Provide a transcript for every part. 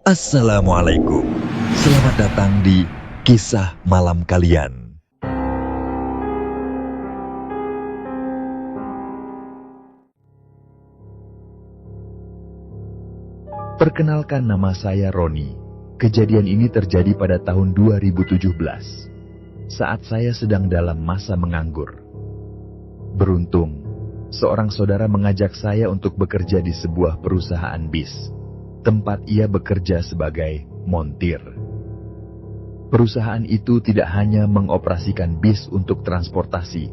Assalamualaikum. Selamat datang di Kisah Malam Kalian. Perkenalkan, nama saya Roni. Kejadian ini terjadi pada tahun 2017, saat saya sedang dalam masa menganggur. Beruntung, seorang saudara mengajak saya untuk bekerja di sebuah perusahaan bis, tempat ia bekerja sebagai montir. Perusahaan itu tidak hanya mengoperasikan bis untuk transportasi,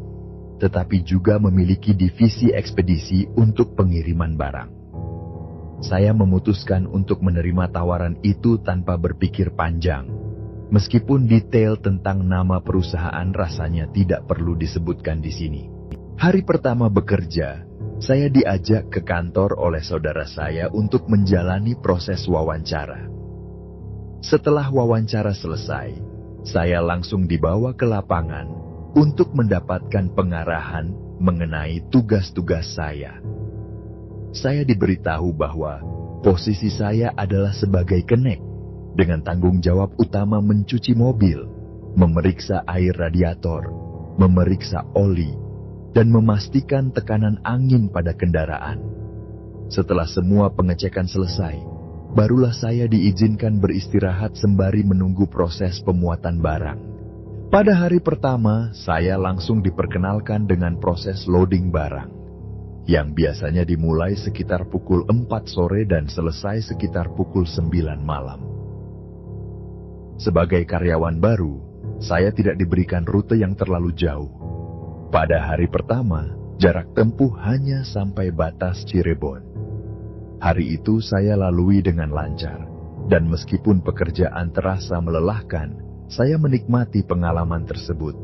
tetapi juga memiliki divisi ekspedisi untuk pengiriman barang. Saya memutuskan untuk menerima tawaran itu tanpa berpikir panjang, meskipun detail tentang nama perusahaan rasanya tidak perlu disebutkan di sini. Hari pertama bekerja, saya diajak ke kantor oleh saudara saya untuk menjalani proses wawancara. Setelah wawancara selesai, saya langsung dibawa ke lapangan untuk mendapatkan pengarahan mengenai tugas-tugas saya. Saya diberitahu bahwa posisi saya adalah sebagai kenek, dengan tanggung jawab utama mencuci mobil, memeriksa air radiator, memeriksa oli, dan memastikan tekanan angin pada kendaraan. Setelah semua pengecekan selesai, barulah saya diizinkan beristirahat sembari menunggu proses pemuatan barang. Pada hari pertama, saya langsung diperkenalkan dengan proses loading barang, yang biasanya dimulai sekitar pukul 4 sore dan selesai sekitar pukul 9 malam. Sebagai karyawan baru, saya tidak diberikan rute yang terlalu jauh. Pada hari pertama, jarak tempuh hanya sampai batas Cirebon. Hari itu saya lalui dengan lancar, dan meskipun pekerjaan terasa melelahkan, saya menikmati pengalaman tersebut.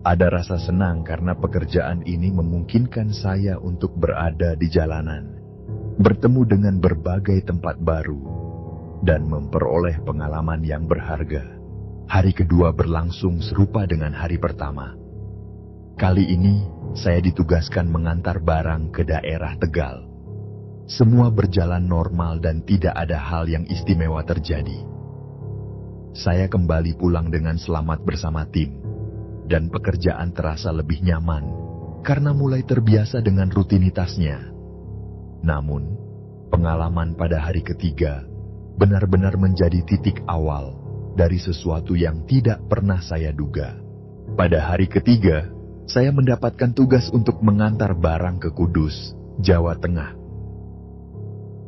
Ada rasa senang karena pekerjaan ini memungkinkan saya untuk berada di jalanan, bertemu dengan berbagai tempat baru, dan memperoleh pengalaman yang berharga. Hari kedua berlangsung serupa dengan hari pertama. Kali ini, saya ditugaskan mengantar barang ke daerah Tegal. Semua berjalan normal dan tidak ada hal yang istimewa terjadi. Saya kembali pulang dengan selamat bersama tim, dan pekerjaan terasa lebih nyaman karena mulai terbiasa dengan rutinitasnya. Namun, pengalaman pada hari ketiga benar-benar menjadi titik awal dari sesuatu yang tidak pernah saya duga. Pada hari ketiga, saya mendapatkan tugas untuk mengantar barang ke Kudus, Jawa Tengah.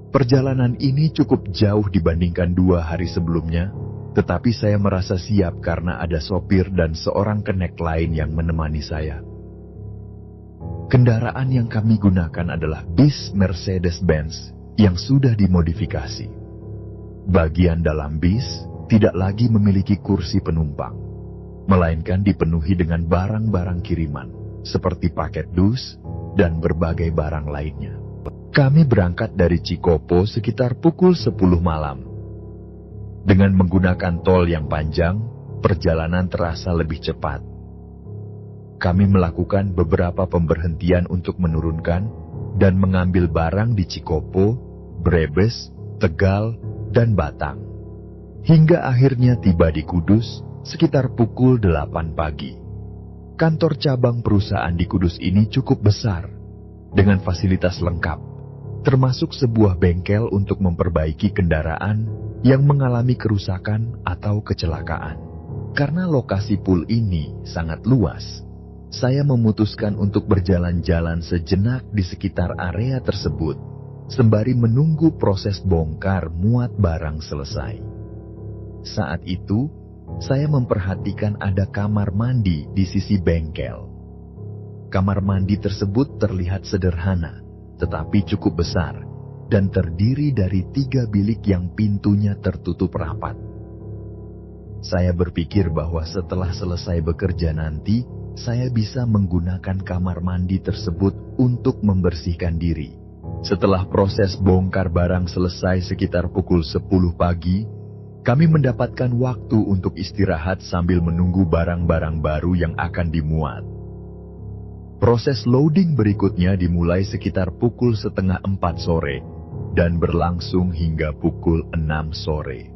Perjalanan ini cukup jauh dibandingkan 2 hari sebelumnya, tetapi saya merasa siap karena ada sopir dan seorang kenek lain yang menemani saya. Kendaraan yang kami gunakan adalah bis Mercedes-Benz yang sudah dimodifikasi. Bagian dalam bis tidak lagi memiliki kursi penumpang, melainkan dipenuhi dengan barang-barang kiriman, seperti paket dus dan berbagai barang lainnya. Kami berangkat dari Cikopo sekitar pukul 10 malam. Dengan menggunakan tol yang panjang, perjalanan terasa lebih cepat. Kami melakukan beberapa pemberhentian untuk menurunkan dan mengambil barang di Cikopo, Brebes, Tegal, dan Batang. Hingga akhirnya tiba di Kudus sekitar pukul 8 pagi. Kantor cabang perusahaan di Kudus ini cukup besar, dengan fasilitas lengkap, termasuk sebuah bengkel untuk memperbaiki kendaraan yang mengalami kerusakan atau kecelakaan. Karena lokasi pool ini sangat luas, saya memutuskan untuk berjalan-jalan sejenak di sekitar area tersebut, sembari menunggu proses bongkar muat barang selesai. Saat itu, saya memperhatikan ada kamar mandi di sisi bengkel. Kamar mandi tersebut terlihat sederhana, tetapi cukup besar, dan terdiri dari 3 bilik yang pintunya tertutup rapat. Saya berpikir bahwa setelah selesai bekerja nanti, saya bisa menggunakan kamar mandi tersebut untuk membersihkan diri. Setelah proses bongkar barang selesai sekitar pukul 10 pagi, kami mendapatkan waktu untuk istirahat sambil menunggu barang-barang baru yang akan dimuat. Proses loading berikutnya dimulai sekitar pukul 3:30 sore dan berlangsung hingga pukul 6 sore.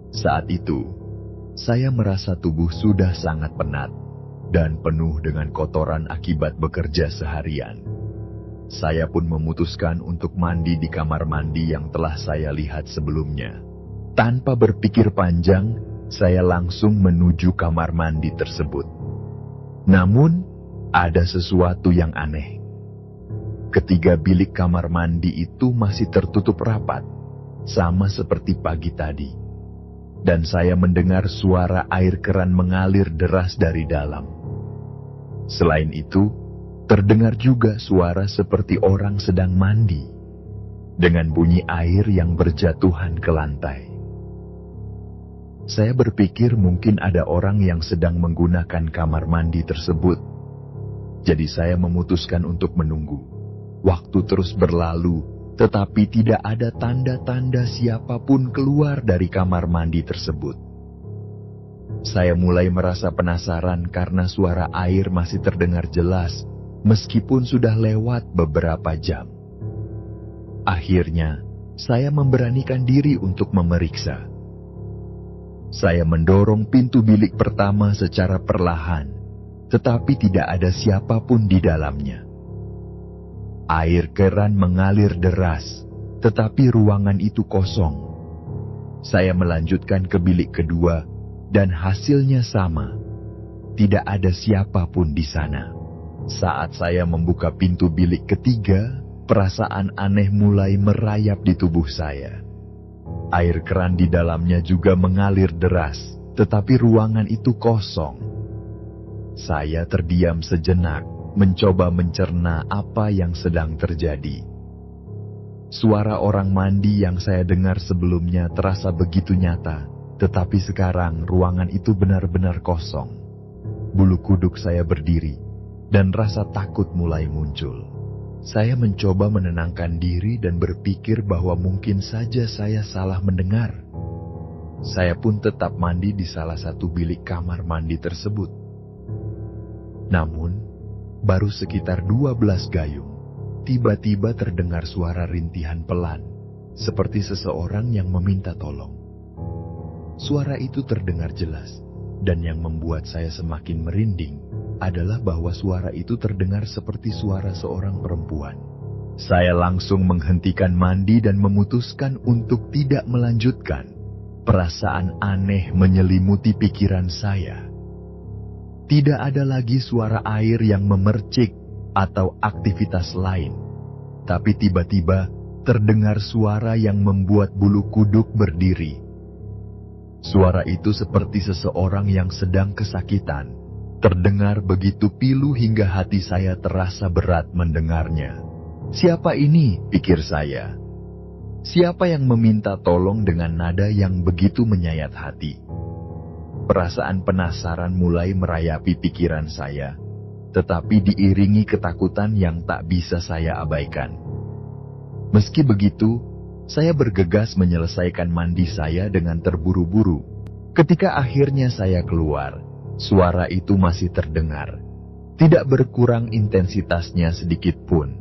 Saat itu, saya merasa tubuh sudah sangat penat dan penuh dengan kotoran akibat bekerja seharian. Saya pun memutuskan untuk mandi di kamar mandi yang telah saya lihat sebelumnya. Tanpa berpikir panjang, saya langsung menuju kamar mandi tersebut. Namun, ada sesuatu yang aneh. Ketiga bilik kamar mandi itu masih tertutup rapat, sama seperti pagi tadi. Dan saya mendengar suara air keran mengalir deras dari dalam. Selain itu, terdengar juga suara seperti orang sedang mandi, dengan bunyi air yang berjatuhan ke lantai. Saya berpikir mungkin ada orang yang sedang menggunakan kamar mandi tersebut. Jadi saya memutuskan untuk menunggu. Waktu terus berlalu, tetapi tidak ada tanda-tanda siapapun keluar dari kamar mandi tersebut. Saya mulai merasa penasaran karena suara air masih terdengar jelas, meskipun sudah lewat beberapa jam. Akhirnya, saya memberanikan diri untuk memeriksa. Saya mendorong pintu bilik pertama secara perlahan, tetapi tidak ada siapapun di dalamnya. Air keran mengalir deras, tetapi ruangan itu kosong. Saya melanjutkan ke bilik kedua, dan hasilnya sama. Tidak ada siapapun di sana. Saat saya membuka pintu bilik ketiga, perasaan aneh mulai merayap di tubuh saya. Air keran di dalamnya juga mengalir deras, tetapi ruangan itu kosong. Saya terdiam sejenak, mencoba mencerna apa yang sedang terjadi. Suara orang mandi yang saya dengar sebelumnya terasa begitu nyata, tetapi sekarang ruangan itu benar-benar kosong. Bulu kuduk saya berdiri, dan rasa takut mulai muncul. Saya mencoba menenangkan diri dan berpikir bahwa mungkin saja saya salah mendengar. Saya pun tetap mandi di salah satu bilik kamar mandi tersebut. Namun, baru sekitar 12 gayung, tiba-tiba terdengar suara rintihan pelan, seperti seseorang yang meminta tolong. Suara itu terdengar jelas, dan yang membuat saya semakin merinding adalah bahwa suara itu terdengar seperti suara seorang perempuan. Saya langsung menghentikan mandi dan memutuskan untuk tidak melanjutkan. Perasaan aneh menyelimuti pikiran saya. Tidak ada lagi suara air yang memercik atau aktivitas lain. Tapi tiba-tiba terdengar suara yang membuat bulu kuduk berdiri. Suara itu seperti seseorang yang sedang kesakitan. Terdengar begitu pilu hingga hati saya terasa berat mendengarnya. Siapa ini? Pikir saya. Siapa yang meminta tolong dengan nada yang begitu menyayat hati? Perasaan penasaran mulai merayapi pikiran saya, tetapi diiringi ketakutan yang tak bisa saya abaikan. Meski begitu, saya bergegas menyelesaikan mandi saya dengan terburu-buru. Ketika akhirnya saya keluar, suara itu masih terdengar. Tidak berkurang intensitasnya sedikit pun.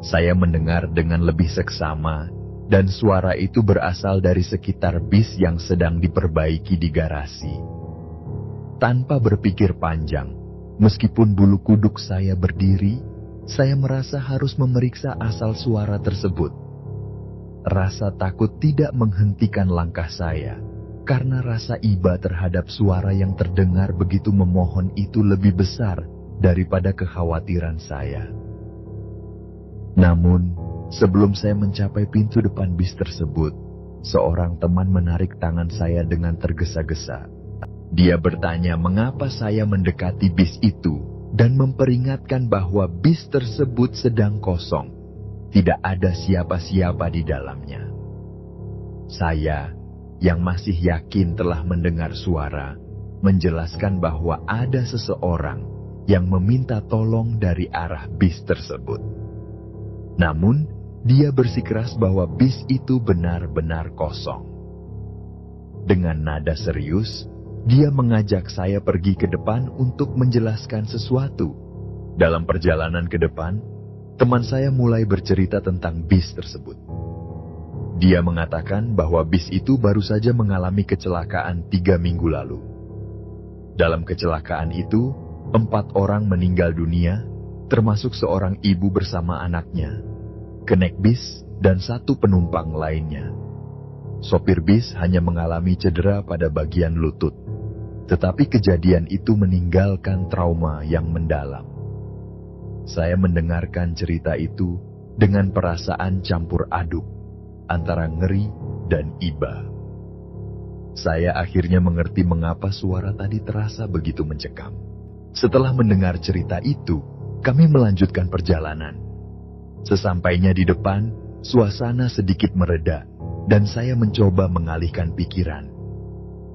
Saya mendengar dengan lebih seksama, dan suara itu berasal dari sekitar bis yang sedang diperbaiki di garasi. Tanpa berpikir panjang, meskipun bulu kuduk saya berdiri, saya merasa harus memeriksa asal suara tersebut. Rasa takut tidak menghentikan langkah saya, karena rasa iba terhadap suara yang terdengar begitu memohon itu lebih besar daripada kekhawatiran saya. Namun, sebelum saya mencapai pintu depan bis tersebut, seorang teman menarik tangan saya dengan tergesa-gesa. Dia bertanya mengapa saya mendekati bis itu dan memperingatkan bahwa bis tersebut sedang kosong. Tidak ada siapa-siapa di dalamnya. Saya, yang masih yakin telah mendengar suara, menjelaskan bahwa ada seseorang yang meminta tolong dari arah bis tersebut. Namun, dia bersikeras bahwa bis itu benar-benar kosong. Dengan nada serius, dia mengajak saya pergi ke depan untuk menjelaskan sesuatu. Dalam perjalanan ke depan, teman saya mulai bercerita tentang bis tersebut. Dia mengatakan bahwa bis itu baru saja mengalami kecelakaan 3 minggu lalu. Dalam kecelakaan itu, 4 orang meninggal dunia, termasuk seorang ibu bersama anaknya, kenek bis, dan 1 penumpang lainnya. Sopir bis hanya mengalami cedera pada bagian lutut, tetapi kejadian itu meninggalkan trauma yang mendalam. Saya mendengarkan cerita itu dengan perasaan campur aduk antara ngeri dan iba. Saya akhirnya mengerti mengapa suara tadi terasa begitu mencekam. Setelah mendengar cerita itu, kami melanjutkan perjalanan. Sesampainya di depan, suasana sedikit mereda, dan saya mencoba mengalihkan pikiran.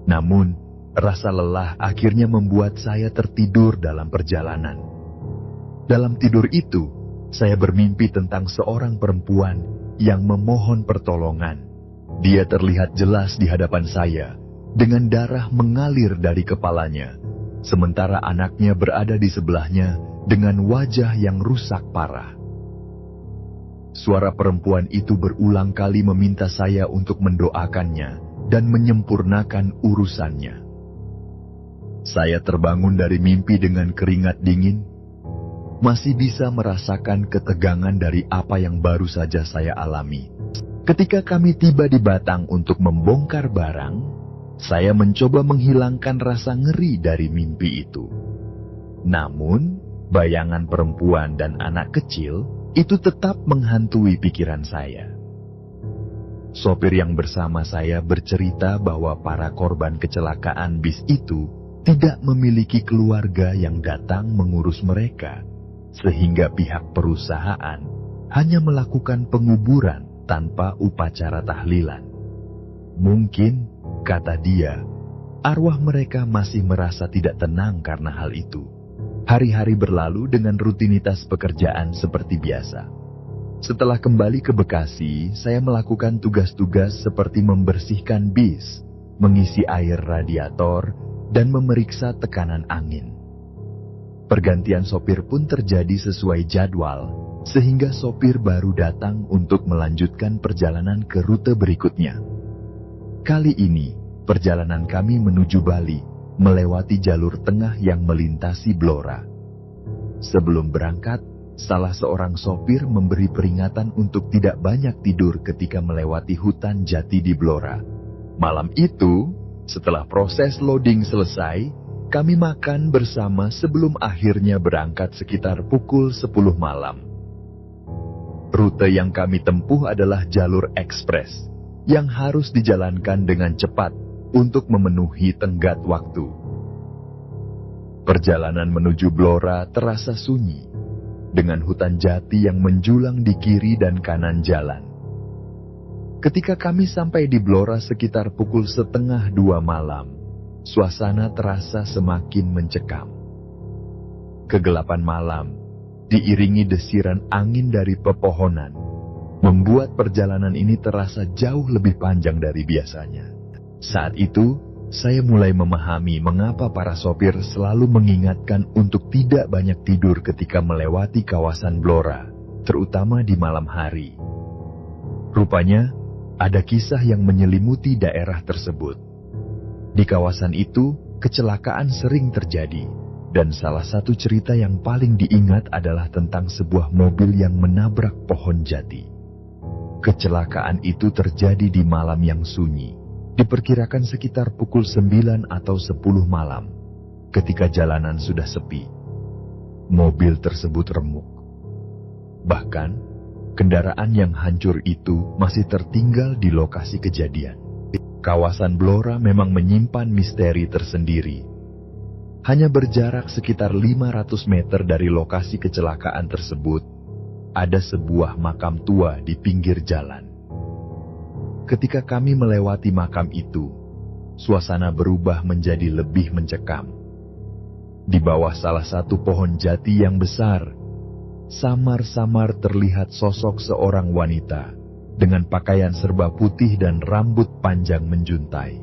Namun, rasa lelah akhirnya membuat saya tertidur dalam perjalanan. Dalam tidur itu, saya bermimpi tentang seorang perempuan yang memohon pertolongan. Dia terlihat jelas di hadapan saya, dengan darah mengalir dari kepalanya, sementara anaknya berada di sebelahnya dengan wajah yang rusak parah. Suara perempuan itu berulang kali meminta saya untuk mendoakannya dan menyempurnakan urusannya. Saya terbangun dari mimpi dengan keringat dingin, masih bisa merasakan ketegangan dari apa yang baru saja saya alami. Ketika kami tiba di Batang untuk membongkar barang, saya mencoba menghilangkan rasa ngeri dari mimpi itu. Namun, bayangan perempuan dan anak kecil itu tetap menghantui pikiran saya. Sopir yang bersama saya bercerita bahwa para korban kecelakaan bis itu tidak memiliki keluarga yang datang mengurus mereka, sehingga pihak perusahaan hanya melakukan penguburan tanpa upacara tahlilan. Mungkin, kata dia, arwah mereka masih merasa tidak tenang karena hal itu. Hari-hari berlalu dengan rutinitas pekerjaan seperti biasa. Setelah kembali ke Bekasi, saya melakukan tugas-tugas seperti membersihkan bis, mengisi air radiator, dan memeriksa tekanan angin. Pergantian sopir pun terjadi sesuai jadwal, sehingga sopir baru datang untuk melanjutkan perjalanan ke rute berikutnya. Kali ini, perjalanan kami menuju Bali, melewati jalur tengah yang melintasi Blora. Sebelum berangkat, salah seorang sopir memberi peringatan untuk tidak banyak tidur ketika melewati hutan jati di Blora. Malam itu, setelah proses loading selesai, kami makan bersama sebelum akhirnya berangkat sekitar pukul 10 malam. Rute yang kami tempuh adalah jalur ekspres, yang harus dijalankan dengan cepat untuk memenuhi tenggat waktu. Perjalanan menuju Blora terasa sunyi, dengan hutan jati yang menjulang di kiri dan kanan jalan. Ketika kami sampai di Blora sekitar pukul 1:30 malam, suasana terasa semakin mencekam. Kegelapan malam, diiringi desiran angin dari pepohonan, membuat perjalanan ini terasa jauh lebih panjang dari biasanya. Saat itu, saya mulai memahami mengapa para sopir selalu mengingatkan untuk tidak banyak tidur ketika melewati kawasan Blora, terutama di malam hari. Rupanya, ada kisah yang menyelimuti daerah tersebut. Di kawasan itu, kecelakaan sering terjadi, dan salah satu cerita yang paling diingat adalah tentang sebuah mobil yang menabrak pohon jati. Kecelakaan itu terjadi di malam yang sunyi, diperkirakan sekitar pukul 9 atau 10 malam, ketika jalanan sudah sepi. Mobil tersebut remuk. Bahkan, kendaraan yang hancur itu masih tertinggal di lokasi kejadian. Kawasan Blora memang menyimpan misteri tersendiri. Hanya berjarak sekitar 500 meter dari lokasi kecelakaan tersebut, ada sebuah makam tua di pinggir jalan. Ketika kami melewati makam itu, suasana berubah menjadi lebih mencekam. Di bawah salah satu pohon jati yang besar, samar-samar terlihat sosok seorang wanita dengan pakaian serba putih dan rambut panjang menjuntai.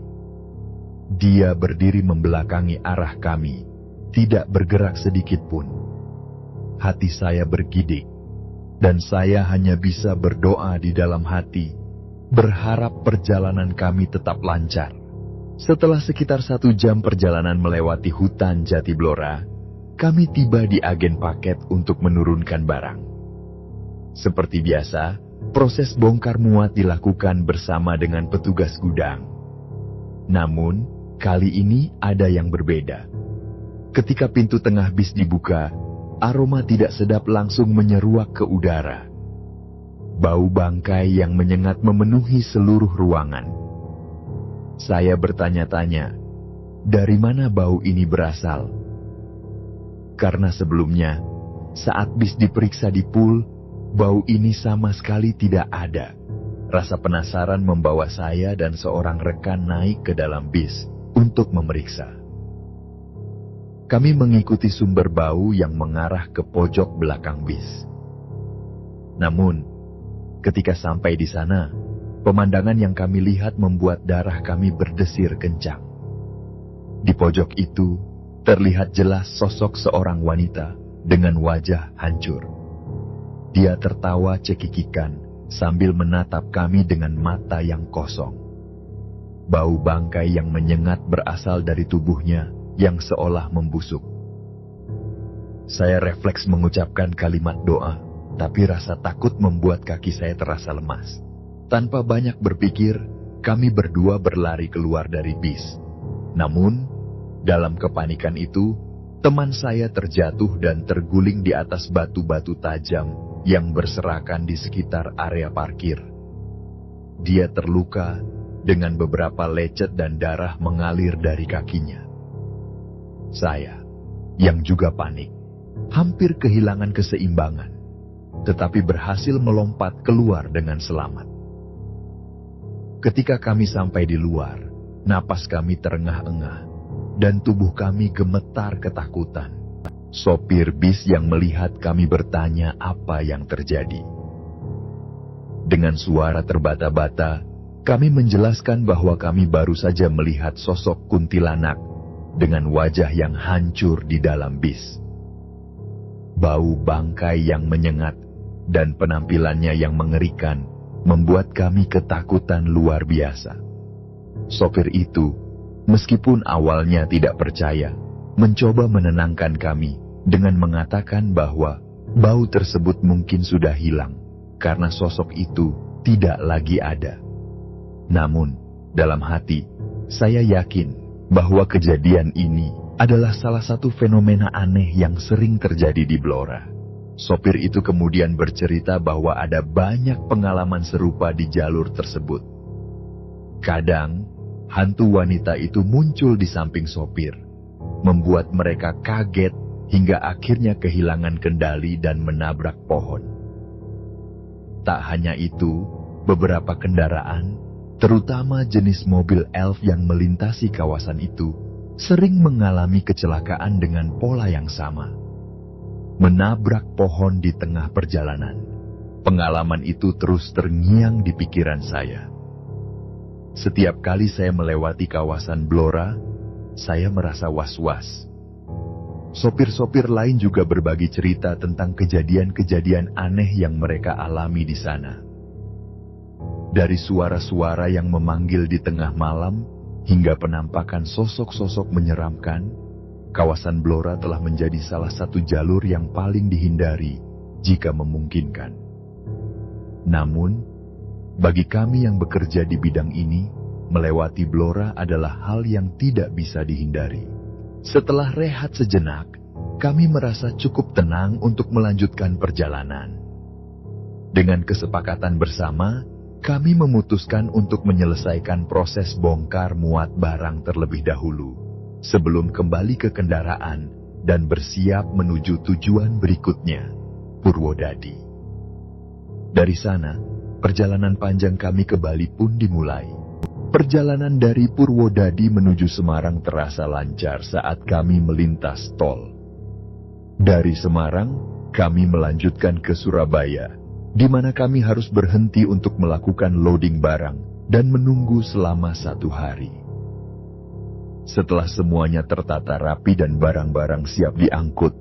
Dia berdiri membelakangi arah kami, tidak bergerak sedikit pun. Hati saya bergidik, dan saya hanya bisa berdoa di dalam hati, berharap perjalanan kami tetap lancar. Setelah sekitar 1 jam perjalanan melewati hutan Jatiblora, kami tiba di agen paket untuk menurunkan barang. Seperti biasa, proses bongkar muat dilakukan bersama dengan petugas gudang. Namun, kali ini ada yang berbeda. Ketika pintu tengah bis dibuka, aroma tidak sedap langsung menyeruak ke udara. Bau bangkai yang menyengat memenuhi seluruh ruangan. Saya bertanya-tanya, dari mana bau ini berasal? Karena sebelumnya, saat bis diperiksa di pool, bau ini sama sekali tidak ada. Rasa penasaran membawa saya dan seorang rekan naik ke dalam bis untuk memeriksa. Kami mengikuti sumber bau yang mengarah ke pojok belakang bis. Namun, ketika sampai di sana, pemandangan yang kami lihat membuat darah kami berdesir kencang. Di pojok itu, terlihat jelas sosok seorang wanita dengan wajah hancur. Dia tertawa cekikikan sambil menatap kami dengan mata yang kosong. Bau bangkai yang menyengat berasal dari tubuhnya yang seolah membusuk. Saya refleks mengucapkan kalimat doa, tapi rasa takut membuat kaki saya terasa lemas. Tanpa banyak berpikir, kami berdua berlari keluar dari bis. Namun, dalam kepanikan itu, teman saya terjatuh dan terguling di atas batu-batu tajam yang berserakan di sekitar area parkir. Dia terluka dengan beberapa lecet dan darah mengalir dari kakinya. Saya, yang juga panik, hampir kehilangan keseimbangan, tetapi berhasil melompat keluar dengan selamat. Ketika kami sampai di luar, napas kami terengah-engah, dan tubuh kami gemetar ketakutan. Sopir bis yang melihat kami bertanya apa yang terjadi. Dengan suara terbata-bata, kami menjelaskan bahwa kami baru saja melihat sosok kuntilanak dengan wajah yang hancur di dalam bis. Bau bangkai yang menyengat dan penampilannya yang mengerikan membuat kami ketakutan luar biasa. Sopir itu, meskipun awalnya tidak percaya, mencoba menenangkan kami dengan mengatakan bahwa bau tersebut mungkin sudah hilang karena sosok itu tidak lagi ada. Namun, dalam hati, saya yakin bahwa kejadian ini adalah salah satu fenomena aneh yang sering terjadi di Blora. Sopir itu kemudian bercerita bahwa ada banyak pengalaman serupa di jalur tersebut. Kadang, hantu wanita itu muncul di samping sopir, membuat mereka kaget hingga akhirnya kehilangan kendali dan menabrak pohon. Tak hanya itu, beberapa kendaraan, terutama jenis mobil elf yang melintasi kawasan itu, sering mengalami kecelakaan dengan pola yang sama. Menabrak pohon di tengah perjalanan. Pengalaman itu terus terngiang di pikiran saya. Setiap kali saya melewati kawasan Blora, saya merasa was-was. Sopir-sopir lain juga berbagi cerita tentang kejadian-kejadian aneh yang mereka alami di sana. Dari suara-suara yang memanggil di tengah malam, hingga penampakan sosok-sosok menyeramkan, kawasan Blora telah menjadi salah satu jalur yang paling dihindari jika memungkinkan. Namun, bagi kami yang bekerja di bidang ini, melewati Blora adalah hal yang tidak bisa dihindari. Setelah rehat sejenak, kami merasa cukup tenang untuk melanjutkan perjalanan. Dengan kesepakatan bersama, kami memutuskan untuk menyelesaikan proses bongkar muat barang terlebih dahulu, sebelum kembali ke kendaraan dan bersiap menuju tujuan berikutnya, Purwodadi. Dari sana, perjalanan panjang kami ke Bali pun dimulai. Perjalanan dari Purwodadi menuju Semarang terasa lancar saat kami melintas tol. Dari Semarang, kami melanjutkan ke Surabaya, di mana kami harus berhenti untuk melakukan loading barang dan menunggu selama 1 hari. Setelah semuanya tertata rapi dan barang-barang siap diangkut,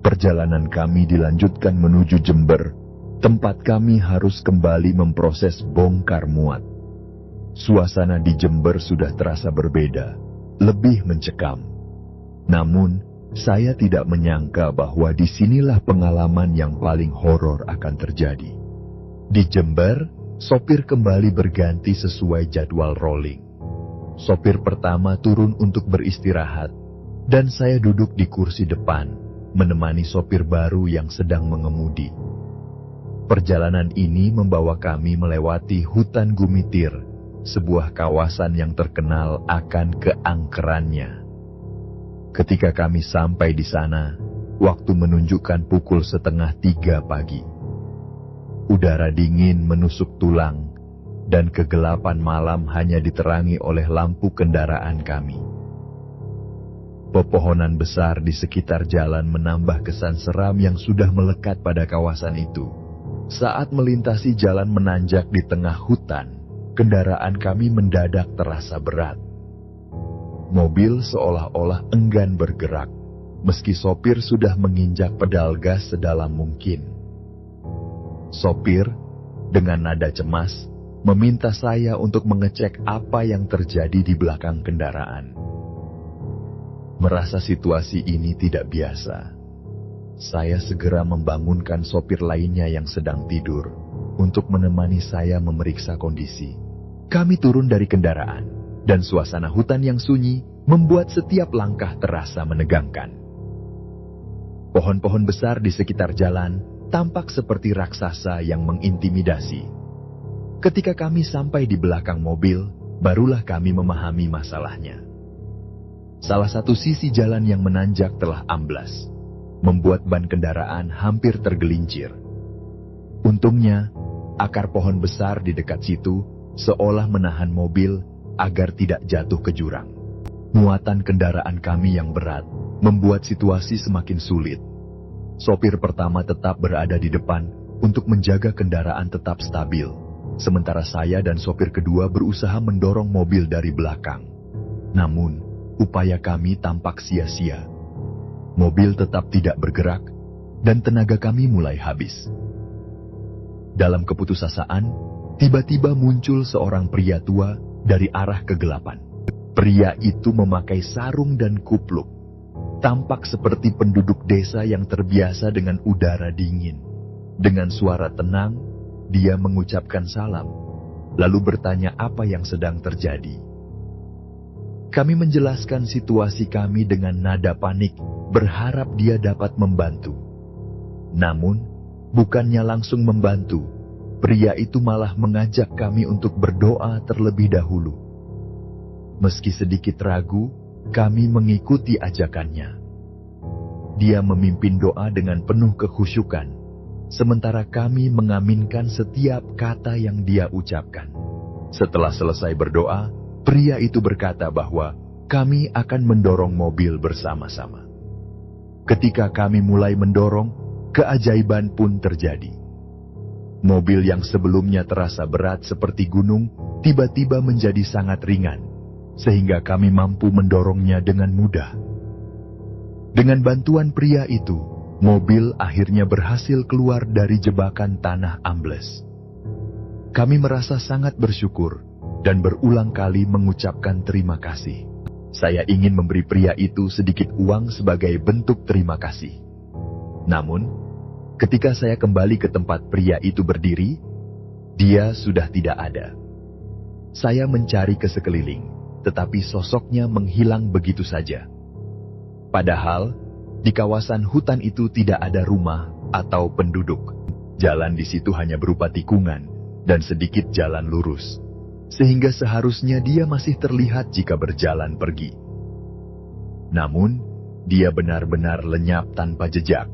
perjalanan kami dilanjutkan menuju Jember, tempat kami harus kembali memproses bongkar muat. Suasana di Jember sudah terasa berbeda, lebih mencekam. Namun, saya tidak menyangka bahwa disinilah pengalaman yang paling horor akan terjadi. Di Jember, sopir kembali berganti sesuai jadwal rolling. Sopir pertama turun untuk beristirahat, dan saya duduk di kursi depan, menemani sopir baru yang sedang mengemudi. Perjalanan ini membawa kami melewati hutan Gumitir, sebuah kawasan yang terkenal akan keangkerannya. Ketika kami sampai di sana, waktu menunjukkan pukul 2:30 pagi. Udara dingin menusuk tulang, dan kegelapan malam hanya diterangi oleh lampu kendaraan kami. Pepohonan besar di sekitar jalan menambah kesan seram yang sudah melekat pada kawasan itu. Saat melintasi jalan menanjak di tengah hutan, kendaraan kami mendadak terasa berat. Mobil seolah-olah enggan bergerak, meski sopir sudah menginjak pedal gas sedalam mungkin. Sopir, dengan nada cemas, meminta saya untuk mengecek apa yang terjadi di belakang kendaraan. Merasa situasi ini tidak biasa, saya segera membangunkan sopir lainnya yang sedang tidur untuk menemani saya memeriksa kondisi. Kami turun dari kendaraan, dan suasana hutan yang sunyi membuat setiap langkah terasa menegangkan. Pohon-pohon besar di sekitar jalan tampak seperti raksasa yang mengintimidasi. Ketika kami sampai di belakang mobil, barulah kami memahami masalahnya. Salah satu sisi jalan yang menanjak telah amblas, membuat ban kendaraan hampir tergelincir. Untungnya, akar pohon besar di dekat situ seolah menahan mobil agar tidak jatuh ke jurang. Muatan kendaraan kami yang berat membuat situasi semakin sulit. Sopir pertama tetap berada di depan untuk menjaga kendaraan tetap stabil, sementara saya dan sopir kedua berusaha mendorong mobil dari belakang. Namun, upaya kami tampak sia-sia. Mobil tetap tidak bergerak, dan tenaga kami mulai habis. Dalam keputusasaan, tiba-tiba muncul seorang pria tua dari arah kegelapan. Pria itu memakai sarung dan kupluk, tampak seperti penduduk desa yang terbiasa dengan udara dingin. Dengan suara tenang, dia mengucapkan salam, lalu bertanya apa yang sedang terjadi. Kami menjelaskan situasi kami dengan nada panik, berharap dia dapat membantu. Namun, bukannya langsung membantu, pria itu malah mengajak kami untuk berdoa terlebih dahulu. Meski sedikit ragu, kami mengikuti ajakannya. Dia memimpin doa dengan penuh kekhusyukan, sementara kami mengaminkan setiap kata yang dia ucapkan. Setelah selesai berdoa, pria itu berkata bahwa kami akan mendorong mobil bersama-sama. Ketika kami mulai mendorong, keajaiban pun terjadi. Mobil yang sebelumnya terasa berat seperti gunung, tiba-tiba menjadi sangat ringan, sehingga kami mampu mendorongnya dengan mudah. Dengan bantuan pria itu, mobil akhirnya berhasil keluar dari jebakan tanah ambles. Kami merasa sangat bersyukur dan berulang kali mengucapkan terima kasih. Saya ingin memberi pria itu sedikit uang sebagai bentuk terima kasih. Namun, ketika saya kembali ke tempat pria itu berdiri, dia sudah tidak ada. Saya mencari ke sekeliling, tetapi sosoknya menghilang begitu saja. Padahal, di kawasan hutan itu tidak ada rumah atau penduduk. Jalan di situ hanya berupa tikungan dan sedikit jalan lurus, sehingga seharusnya dia masih terlihat jika berjalan pergi. Namun, dia benar-benar lenyap tanpa jejak.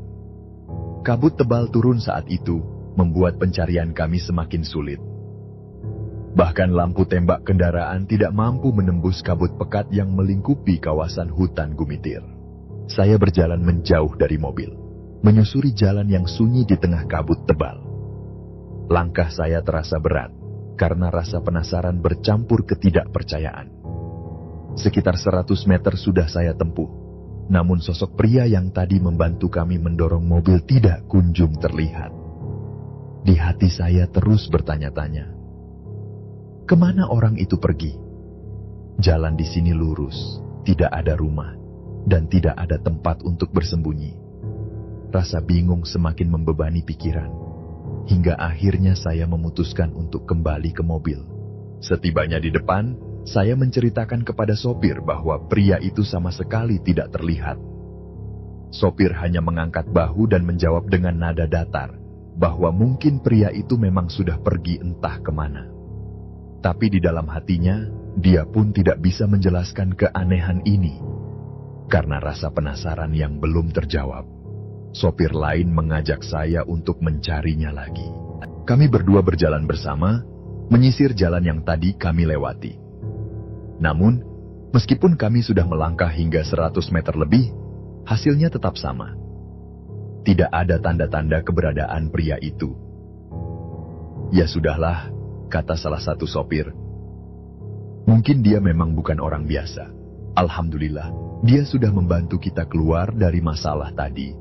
Kabut tebal turun saat itu, membuat pencarian kami semakin sulit. Bahkan lampu tembak kendaraan tidak mampu menembus kabut pekat yang melingkupi kawasan hutan Gumitir. Saya berjalan menjauh dari mobil, menyusuri jalan yang sunyi di tengah kabut tebal. Langkah saya terasa berat, karena rasa penasaran bercampur ketidakpercayaan. Sekitar 100 meter sudah saya tempuh, namun sosok pria yang tadi membantu kami mendorong mobil tidak kunjung terlihat. Di hati saya terus bertanya-tanya, Kemana orang itu pergi? Jalan di sini lurus, tidak ada rumah, dan tidak ada tempat untuk bersembunyi. Rasa bingung semakin membebani pikiran, hingga akhirnya saya memutuskan untuk kembali ke mobil. Setibanya di depan, saya menceritakan kepada sopir bahwa pria itu sama sekali tidak terlihat. Sopir hanya mengangkat bahu dan menjawab dengan nada datar, bahwa mungkin pria itu memang sudah pergi entah kemana. Tapi di dalam hatinya, dia pun tidak bisa menjelaskan keanehan ini. Karena rasa penasaran yang belum terjawab, sopir lain mengajak saya untuk mencarinya lagi. Kami berdua berjalan bersama, menyisir jalan yang tadi kami lewati. Namun, meskipun kami sudah melangkah hingga 100 meter lebih, hasilnya tetap sama. Tidak ada tanda-tanda keberadaan pria itu. Ya sudahlah, kata salah satu sopir. Mungkin dia memang bukan orang biasa. Alhamdulillah, dia sudah membantu kita keluar dari masalah tadi.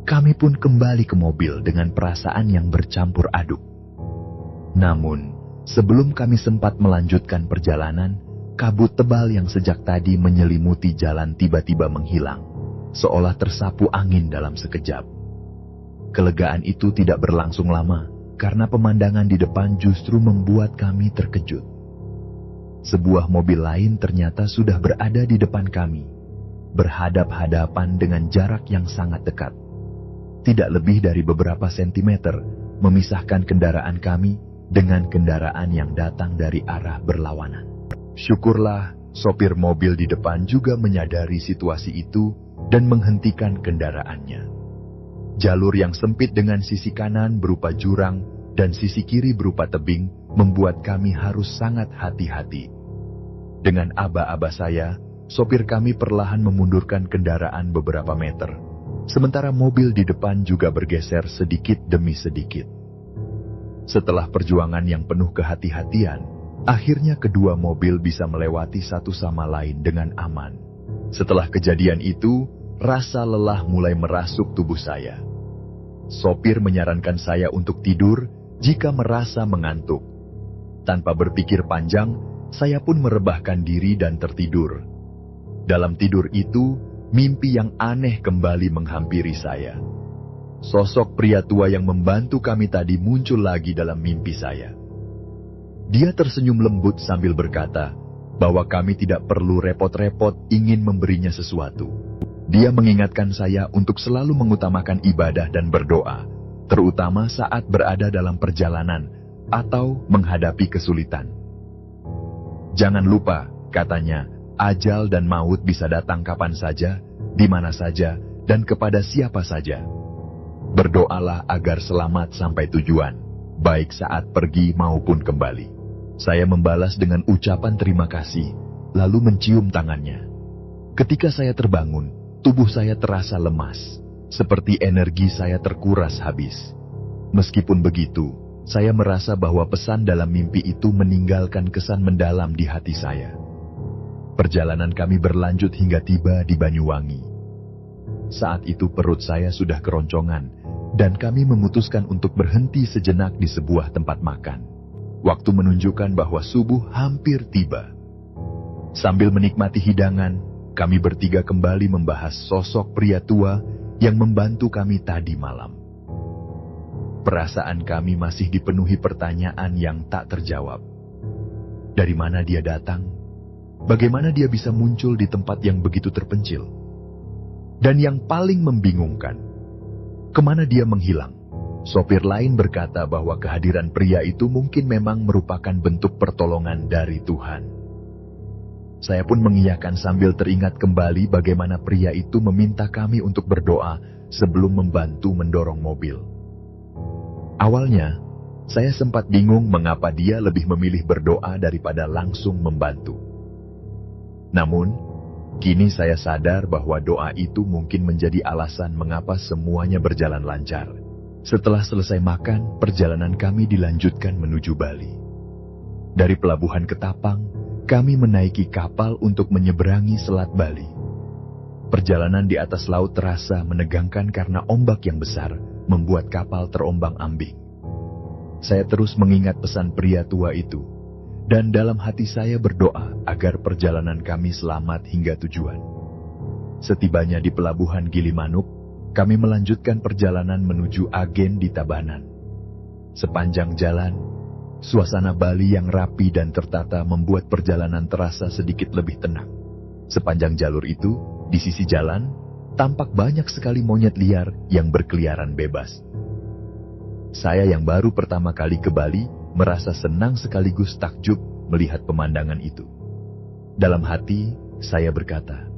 Kami pun kembali ke mobil dengan perasaan yang bercampur aduk. Namun, sebelum kami sempat melanjutkan perjalanan, kabut tebal yang sejak tadi menyelimuti jalan tiba-tiba menghilang, seolah tersapu angin dalam sekejap. Kelegaan itu tidak berlangsung lama, karena pemandangan di depan justru membuat kami terkejut. Sebuah mobil lain ternyata sudah berada di depan kami, berhadap-hadapan dengan jarak yang sangat dekat. Tidak lebih dari beberapa sentimeter memisahkan kendaraan kami dengan kendaraan yang datang dari arah berlawanan. Syukurlah, sopir mobil di depan juga menyadari situasi itu dan menghentikan kendaraannya. Jalur yang sempit dengan sisi kanan berupa jurang dan sisi kiri berupa tebing membuat kami harus sangat hati-hati. Dengan aba-aba saya, sopir kami perlahan memundurkan kendaraan beberapa meter, sementara mobil di depan juga bergeser sedikit demi sedikit. Setelah perjuangan yang penuh kehati-hatian, akhirnya kedua mobil bisa melewati satu sama lain dengan aman. Setelah kejadian itu, rasa lelah mulai merasuk tubuh saya. Sopir menyarankan saya untuk tidur jika merasa mengantuk. Tanpa berpikir panjang, saya pun merebahkan diri dan tertidur. Dalam tidur itu, mimpi yang aneh kembali menghampiri saya. Sosok pria tua yang membantu kami tadi muncul lagi dalam mimpi saya. Dia tersenyum lembut sambil berkata bahwa kami tidak perlu repot-repot ingin memberinya sesuatu. Dia mengingatkan saya untuk selalu mengutamakan ibadah dan berdoa, terutama saat berada dalam perjalanan atau menghadapi kesulitan. Jangan lupa, katanya, ajal dan maut bisa datang kapan saja, di mana saja, dan kepada siapa saja. Berdoalah agar selamat sampai tujuan, baik saat pergi maupun kembali. Saya membalas dengan ucapan terima kasih, lalu mencium tangannya. Ketika saya terbangun, tubuh saya terasa lemas, seperti energi saya terkuras habis. Meskipun begitu, saya merasa bahwa pesan dalam mimpi itu meninggalkan kesan mendalam di hati saya. Perjalanan kami berlanjut hingga tiba di Banyuwangi. Saat itu perut saya sudah keroncongan, dan kami memutuskan untuk berhenti sejenak di sebuah tempat makan. Waktu menunjukkan bahwa subuh hampir tiba. Sambil menikmati hidangan, kami bertiga kembali membahas sosok pria tua yang membantu kami tadi malam. Perasaan kami masih dipenuhi pertanyaan yang tak terjawab. Dari mana dia datang? Bagaimana dia bisa muncul di tempat yang begitu terpencil? Dan yang paling membingungkan, kemana dia menghilang? Sopir lain berkata bahwa kehadiran pria itu mungkin memang merupakan bentuk pertolongan dari Tuhan. Saya pun mengiyakan sambil teringat kembali bagaimana pria itu meminta kami untuk berdoa sebelum membantu mendorong mobil. Awalnya, saya sempat bingung mengapa dia lebih memilih berdoa daripada langsung membantu. Namun, kini saya sadar bahwa doa itu mungkin menjadi alasan mengapa semuanya berjalan lancar. Setelah selesai makan, perjalanan kami dilanjutkan menuju Bali. Dari pelabuhan Ketapang, kami menaiki kapal untuk menyeberangi Selat Bali. Perjalanan di atas laut terasa menegangkan karena ombak yang besar membuat kapal terombang-ambing. Saya terus mengingat pesan pria tua itu, dan dalam hati saya berdoa agar perjalanan kami selamat hingga tujuan. Setibanya di pelabuhan Gilimanuk, kami melanjutkan perjalanan menuju agen di Tabanan. Sepanjang jalan, suasana Bali yang rapi dan tertata membuat perjalanan terasa sedikit lebih tenang. Sepanjang jalur itu, di sisi jalan, tampak banyak sekali monyet liar yang berkeliaran bebas. Saya yang baru pertama kali ke Bali, merasa senang sekaligus takjub melihat pemandangan itu. Dalam hati, saya berkata,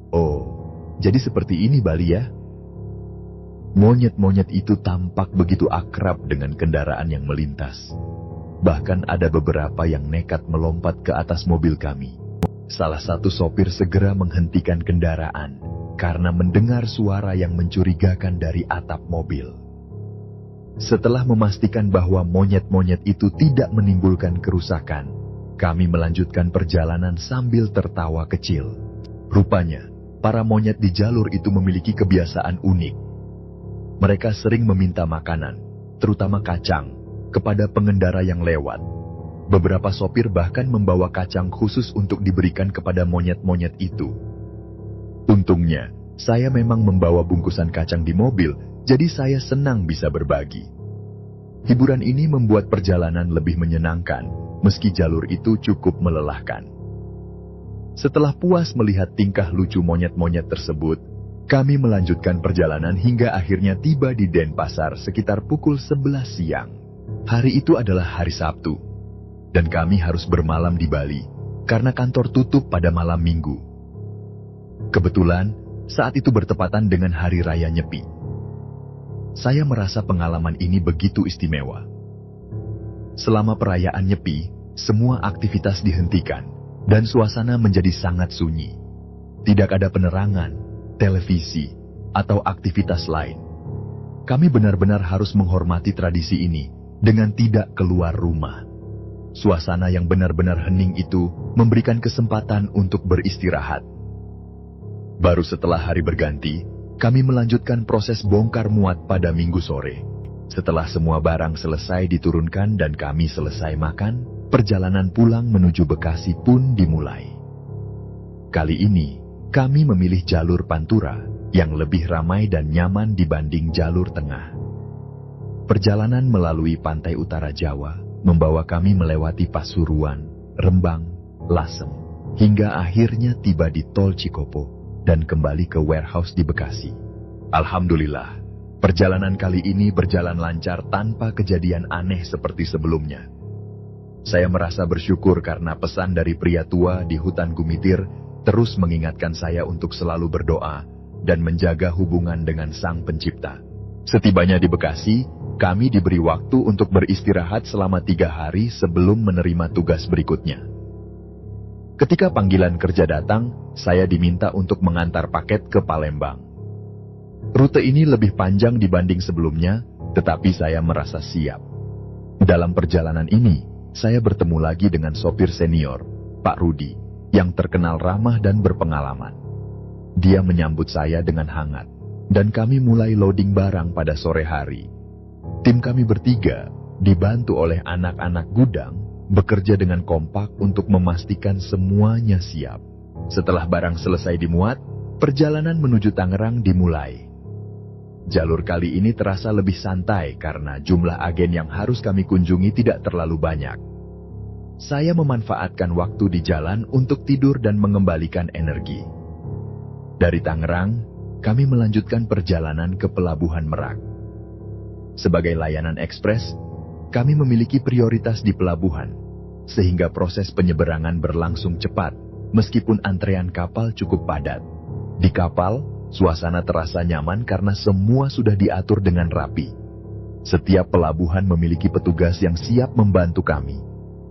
"Oh, jadi seperti ini Bali ya?" Monyet-monyet itu tampak begitu akrab dengan kendaraan yang melintas. Bahkan ada beberapa yang nekat melompat ke atas mobil kami. Salah satu sopir segera menghentikan kendaraan karena mendengar suara yang mencurigakan dari atap mobil. Setelah memastikan bahwa monyet-monyet itu tidak menimbulkan kerusakan, kami melanjutkan perjalanan sambil tertawa kecil. Rupanya, para monyet di jalur itu memiliki kebiasaan unik. Mereka sering meminta makanan, terutama kacang, kepada pengendara yang lewat. Beberapa sopir bahkan membawa kacang khusus untuk diberikan kepada monyet-monyet itu. Untungnya, saya memang membawa bungkusan kacang di mobil, jadi saya senang bisa berbagi. Hiburan ini membuat perjalanan lebih menyenangkan, meski jalur itu cukup melelahkan. Setelah puas melihat tingkah lucu monyet-monyet tersebut, kami melanjutkan perjalanan hingga akhirnya tiba di Denpasar sekitar pukul 11 siang. Hari itu adalah hari Sabtu, dan kami harus bermalam di Bali, karena kantor tutup pada malam Minggu. Kebetulan, saat itu bertepatan dengan Hari Raya Nyepi. Saya merasa pengalaman ini begitu istimewa. Selama perayaan Nyepi, semua aktivitas dihentikan, dan suasana menjadi sangat sunyi. Tidak ada penerangan, televisi, atau aktivitas lain. Kami benar-benar harus menghormati tradisi ini dengan tidak keluar rumah. Suasana yang benar-benar hening itu memberikan kesempatan untuk beristirahat. Baru setelah hari berganti, kami melanjutkan proses bongkar muat pada Minggu sore. Setelah semua barang selesai diturunkan dan kami selesai makan, perjalanan pulang menuju Bekasi pun dimulai. Kali ini, kami memilih jalur Pantura yang lebih ramai dan nyaman dibanding jalur tengah. Perjalanan melalui pantai utara Jawa membawa kami melewati Pasuruan, Rembang, Lasem, hingga akhirnya tiba di Tol Cikopo dan kembali ke warehouse di Bekasi. Alhamdulillah, perjalanan kali ini berjalan lancar tanpa kejadian aneh seperti sebelumnya. Saya merasa bersyukur karena pesan dari pria tua di hutan Gumitir terus mengingatkan saya untuk selalu berdoa dan menjaga hubungan dengan Sang Pencipta. Setibanya di Bekasi, kami diberi waktu untuk beristirahat selama 3 hari sebelum menerima tugas berikutnya. Ketika panggilan kerja datang, saya diminta untuk mengantar paket ke Palembang. Rute ini lebih panjang dibanding sebelumnya, tetapi saya merasa siap. Dalam perjalanan ini, saya bertemu lagi dengan sopir senior, Pak Rudi, yang terkenal ramah dan berpengalaman. Dia menyambut saya dengan hangat, dan kami mulai loading barang pada sore hari. Tim kami bertiga, dibantu oleh anak-anak gudang, bekerja dengan kompak untuk memastikan semuanya siap. Setelah barang selesai dimuat, perjalanan menuju Tangerang dimulai. Jalur kali ini terasa lebih santai karena jumlah agen yang harus kami kunjungi tidak terlalu banyak. Saya memanfaatkan waktu di jalan untuk tidur dan mengembalikan energi. Dari Tangerang, kami melanjutkan perjalanan ke Pelabuhan Merak. Sebagai layanan ekspres, kami memiliki prioritas di pelabuhan, sehingga proses penyeberangan berlangsung cepat, meskipun antrean kapal cukup padat. Di kapal, suasana terasa nyaman karena semua sudah diatur dengan rapi. Setiap pelabuhan memiliki petugas yang siap membantu kami,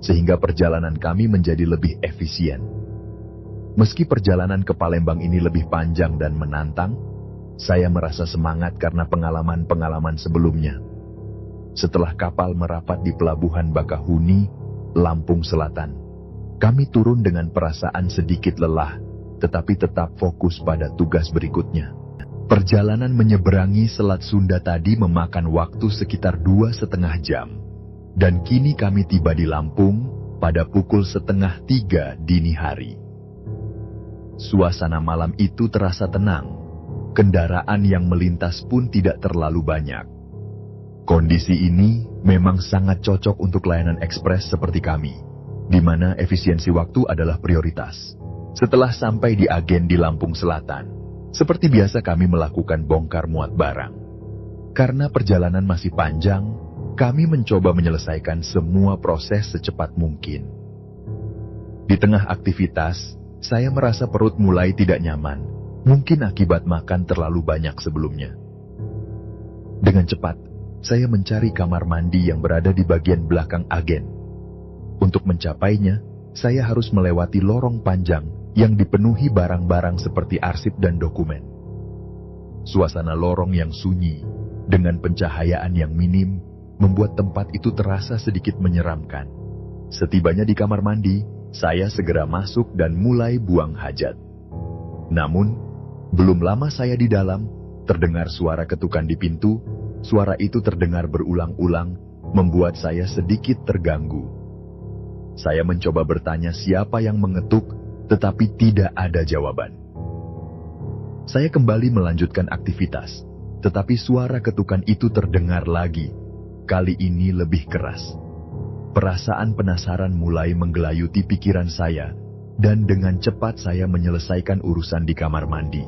sehingga perjalanan kami menjadi lebih efisien. Meski perjalanan ke Palembang ini lebih panjang dan menantang, saya merasa semangat karena pengalaman-pengalaman sebelumnya. Setelah kapal merapat di Pelabuhan Bakahuni, Lampung Selatan, kami turun dengan perasaan sedikit lelah, tetapi tetap fokus pada tugas berikutnya. Perjalanan menyeberangi Selat Sunda tadi memakan waktu sekitar 2,5 jam. Dan kini kami tiba di Lampung, pada pukul 2:30 dini hari. Suasana malam itu terasa tenang. Kendaraan yang melintas pun tidak terlalu banyak. Kondisi ini memang sangat cocok untuk layanan ekspres seperti kami, di mana efisiensi waktu adalah prioritas. Setelah sampai di agen di Lampung Selatan, seperti biasa kami melakukan bongkar muat barang. Karena perjalanan masih panjang, kami mencoba menyelesaikan semua proses secepat mungkin. Di tengah aktivitas, saya merasa perut mulai tidak nyaman, mungkin akibat makan terlalu banyak sebelumnya. Dengan cepat, saya mencari kamar mandi yang berada di bagian belakang agen. Untuk mencapainya, saya harus melewati lorong panjang yang dipenuhi barang-barang seperti arsip dan dokumen. Suasana lorong yang sunyi, dengan pencahayaan yang minim, membuat tempat itu terasa sedikit menyeramkan. Setibanya di kamar mandi, saya segera masuk dan mulai buang hajat. Namun, belum lama saya di dalam, terdengar suara ketukan di pintu. Suara itu terdengar berulang-ulang, membuat saya sedikit terganggu. Saya mencoba bertanya siapa yang mengetuk, tetapi tidak ada jawaban. Saya kembali melanjutkan aktivitas, tetapi suara ketukan itu terdengar lagi, kali ini lebih keras. Perasaan penasaran mulai menggelayuti pikiran saya, dan dengan cepat saya menyelesaikan urusan di kamar mandi.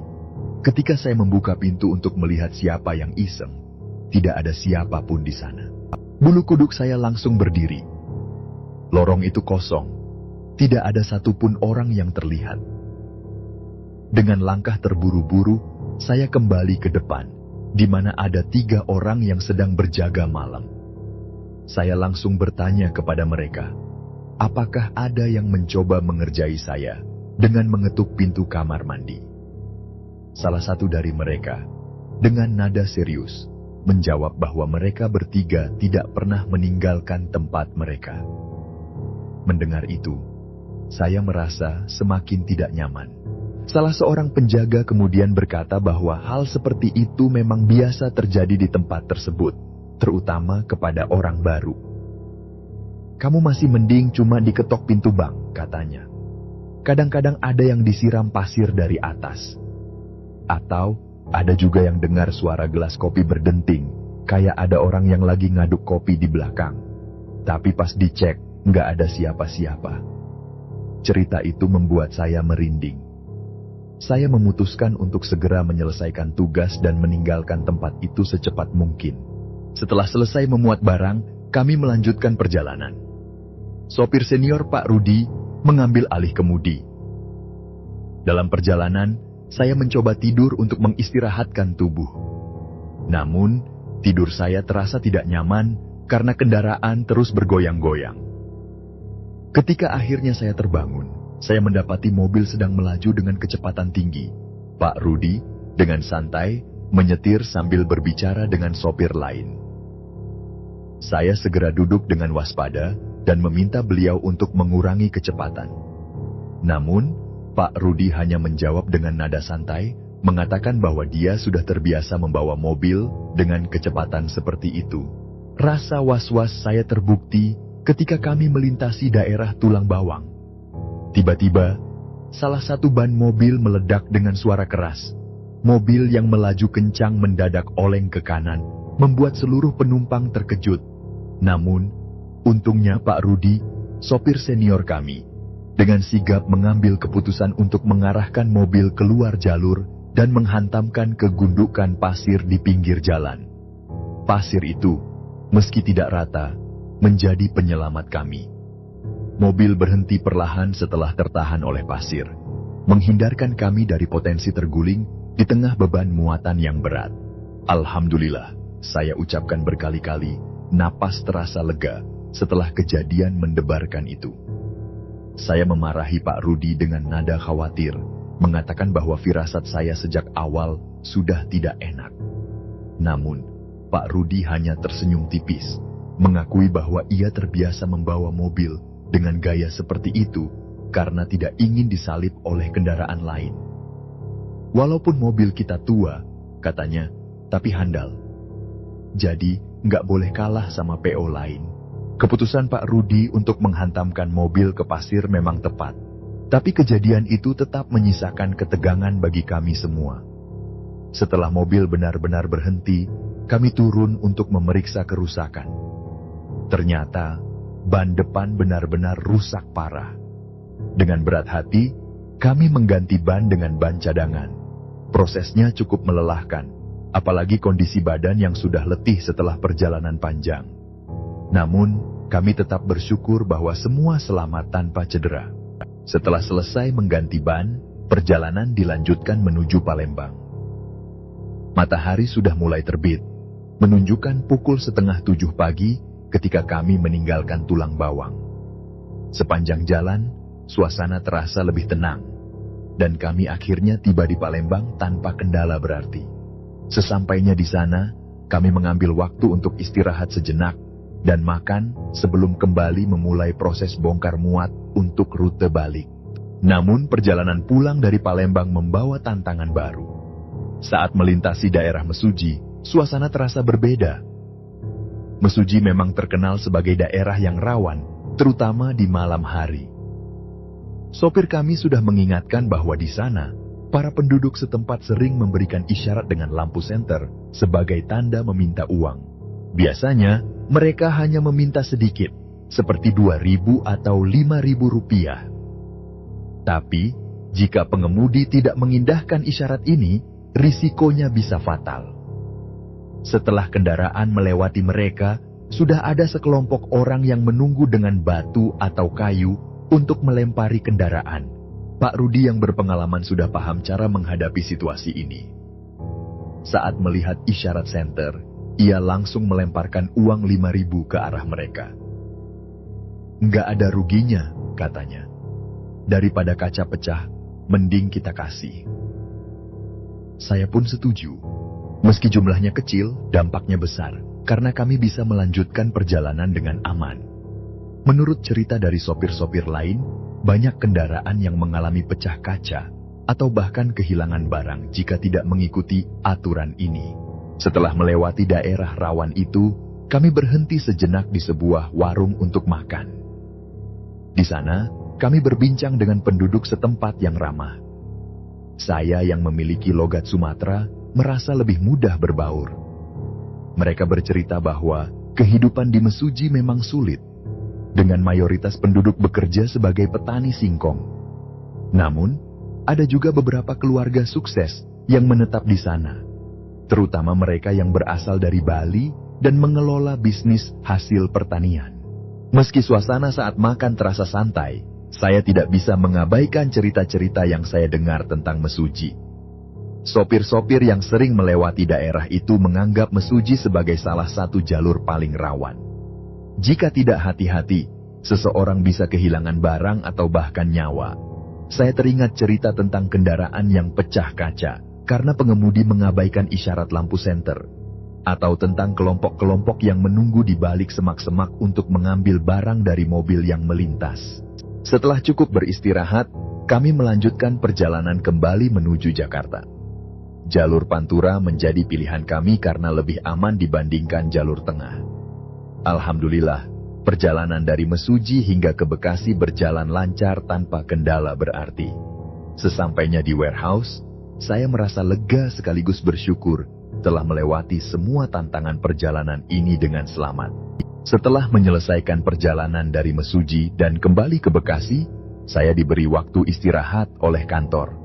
Ketika saya membuka pintu untuk melihat siapa yang iseng, tidak ada siapapun di sana. Bulu kuduk saya langsung berdiri. Lorong itu kosong, tidak ada satupun orang yang terlihat. Dengan langkah terburu-buru, saya kembali ke depan, di mana ada 3 orang yang sedang berjaga malam. Saya langsung bertanya kepada mereka, apakah ada yang mencoba mengerjai saya dengan mengetuk pintu kamar mandi. Salah satu dari mereka, dengan nada serius, menjawab bahwa mereka bertiga tidak pernah meninggalkan tempat mereka. Mendengar itu, saya merasa semakin tidak nyaman. Salah seorang penjaga kemudian berkata bahwa hal seperti itu memang biasa terjadi di tempat tersebut, terutama kepada orang baru. Kamu masih mending cuma diketok pintu bank, katanya. Kadang-kadang ada yang disiram pasir dari atas. Atau, ada juga yang dengar suara gelas kopi berdenting, kayak ada orang yang lagi ngaduk kopi di belakang. Tapi pas dicek, nggak ada siapa-siapa. Cerita itu membuat saya merinding. Saya memutuskan untuk segera menyelesaikan tugas dan meninggalkan tempat itu secepat mungkin. Setelah selesai memuat barang, kami melanjutkan perjalanan. Sopir senior Pak Rudi mengambil alih kemudi. Dalam perjalanan, saya mencoba tidur untuk mengistirahatkan tubuh. Namun, tidur saya terasa tidak nyaman karena kendaraan terus bergoyang-goyang. Ketika akhirnya saya terbangun, saya mendapati mobil sedang melaju dengan kecepatan tinggi. Pak Rudi, dengan santai, menyetir sambil berbicara dengan sopir lain. Saya segera duduk dengan waspada dan meminta beliau untuk mengurangi kecepatan. Namun, Pak Rudi hanya menjawab dengan nada santai, mengatakan bahwa dia sudah terbiasa membawa mobil dengan kecepatan seperti itu. Rasa was-was saya terbukti ketika kami melintasi daerah Tulang Bawang. Tiba-tiba, salah satu ban mobil meledak dengan suara keras. Mobil yang melaju kencang mendadak oleng ke kanan, membuat seluruh penumpang terkejut. Namun, untungnya Pak Rudi, sopir senior kami, dengan sigap mengambil keputusan untuk mengarahkan mobil keluar jalur dan menghantamkan ke gundukan pasir di pinggir jalan. Pasir itu, meski tidak rata, menjadi penyelamat kami. Mobil berhenti perlahan setelah tertahan oleh pasir, menghindarkan kami dari potensi terguling di tengah beban muatan yang berat. Alhamdulillah, saya ucapkan berkali-kali, napas terasa lega setelah kejadian mendebarkan itu. Saya memarahi Pak Rudi dengan nada khawatir, mengatakan bahwa firasat saya sejak awal sudah tidak enak. Namun, Pak Rudi hanya tersenyum tipis, mengakui bahwa ia terbiasa membawa mobil dengan gaya seperti itu karena tidak ingin disalip oleh kendaraan lain. Walaupun mobil kita tua, katanya, tapi handal. Jadi, nggak boleh kalah sama PO lain. Keputusan Pak Rudi untuk menghantamkan mobil ke pasir memang tepat, tapi kejadian itu tetap menyisakan ketegangan bagi kami semua. Setelah mobil benar-benar berhenti, kami turun untuk memeriksa kerusakan. Ternyata, ban depan benar-benar rusak parah. Dengan berat hati, kami mengganti ban dengan ban cadangan. Prosesnya cukup melelahkan, apalagi kondisi badan yang sudah letih setelah perjalanan panjang. Namun, kami tetap bersyukur bahwa semua selamat tanpa cedera. Setelah selesai mengganti ban, perjalanan dilanjutkan menuju Palembang. Matahari sudah mulai terbit, menunjukkan pukul 6:30 pagi ketika kami meninggalkan Tulang Bawang. Sepanjang jalan, suasana terasa lebih tenang, dan kami akhirnya tiba di Palembang tanpa kendala berarti. Sesampainya di sana, kami mengambil waktu untuk istirahat sejenak dan makan sebelum kembali memulai proses bongkar muat untuk rute balik. Namun perjalanan pulang dari Palembang membawa tantangan baru. Saat melintasi daerah Mesuji, suasana terasa berbeda. Mesuji memang terkenal sebagai daerah yang rawan, terutama di malam hari. Sopir kami sudah mengingatkan bahwa di sana, para penduduk setempat sering memberikan isyarat dengan lampu senter sebagai tanda meminta uang. Biasanya, mereka hanya meminta sedikit, seperti 2.000 atau 5.000 rupiah. Tapi, jika pengemudi tidak mengindahkan isyarat ini, risikonya bisa fatal. Setelah kendaraan melewati mereka, sudah ada sekelompok orang yang menunggu dengan batu atau kayu untuk melempari kendaraan. Pak Rudi yang berpengalaman sudah paham cara menghadapi situasi ini. Saat melihat isyarat senter, ia langsung melemparkan uang 5.000 ke arah mereka. "Nggak ada ruginya," katanya. "Daripada kaca pecah, mending kita kasih." Saya pun setuju. Meski jumlahnya kecil, dampaknya besar, karena kami bisa melanjutkan perjalanan dengan aman. Menurut cerita dari sopir-sopir lain, banyak kendaraan yang mengalami pecah kaca, atau bahkan kehilangan barang jika tidak mengikuti aturan ini. Setelah melewati daerah rawan itu, kami berhenti sejenak di sebuah warung untuk makan. Di sana, kami berbincang dengan penduduk setempat yang ramah. Saya yang memiliki logat Sumatera merasa lebih mudah berbaur. Mereka bercerita bahwa kehidupan di Mesuji memang sulit, dengan mayoritas penduduk bekerja sebagai petani singkong. Namun, ada juga beberapa keluarga sukses yang menetap di sana, terutama mereka yang berasal dari Bali dan mengelola bisnis hasil pertanian. Meski suasana saat makan terasa santai, saya tidak bisa mengabaikan cerita-cerita yang saya dengar tentang Mesuji. Sopir-sopir yang sering melewati daerah itu menganggap Mesuji sebagai salah satu jalur paling rawan. Jika tidak hati-hati, seseorang bisa kehilangan barang atau bahkan nyawa. Saya teringat cerita tentang kendaraan yang pecah kaca karena pengemudi mengabaikan isyarat lampu senter, atau tentang kelompok-kelompok yang menunggu di balik semak-semak untuk mengambil barang dari mobil yang melintas. Setelah cukup beristirahat, kami melanjutkan perjalanan kembali menuju Jakarta. Jalur Pantura menjadi pilihan kami karena lebih aman dibandingkan jalur tengah. Alhamdulillah, perjalanan dari Mesuji hingga ke Bekasi berjalan lancar tanpa kendala berarti. Sesampainya di warehouse, saya merasa lega sekaligus bersyukur telah melewati semua tantangan perjalanan ini dengan selamat. Setelah menyelesaikan perjalanan dari Mesuji dan kembali ke Bekasi, saya diberi waktu istirahat oleh kantor.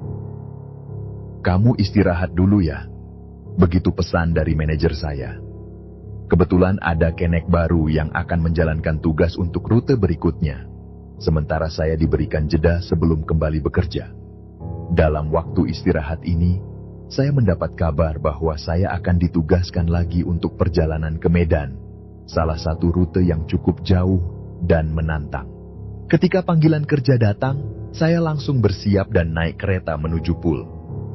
"Kamu istirahat dulu ya," begitu pesan dari manajer saya. Kebetulan ada kenek baru yang akan menjalankan tugas untuk rute berikutnya. Sementara saya diberikan jeda sebelum kembali bekerja. Dalam waktu istirahat ini, saya mendapat kabar bahwa saya akan ditugaskan lagi untuk perjalanan ke Medan, salah satu rute yang cukup jauh dan menantang. Ketika panggilan kerja datang, saya langsung bersiap dan naik kereta menuju Pul.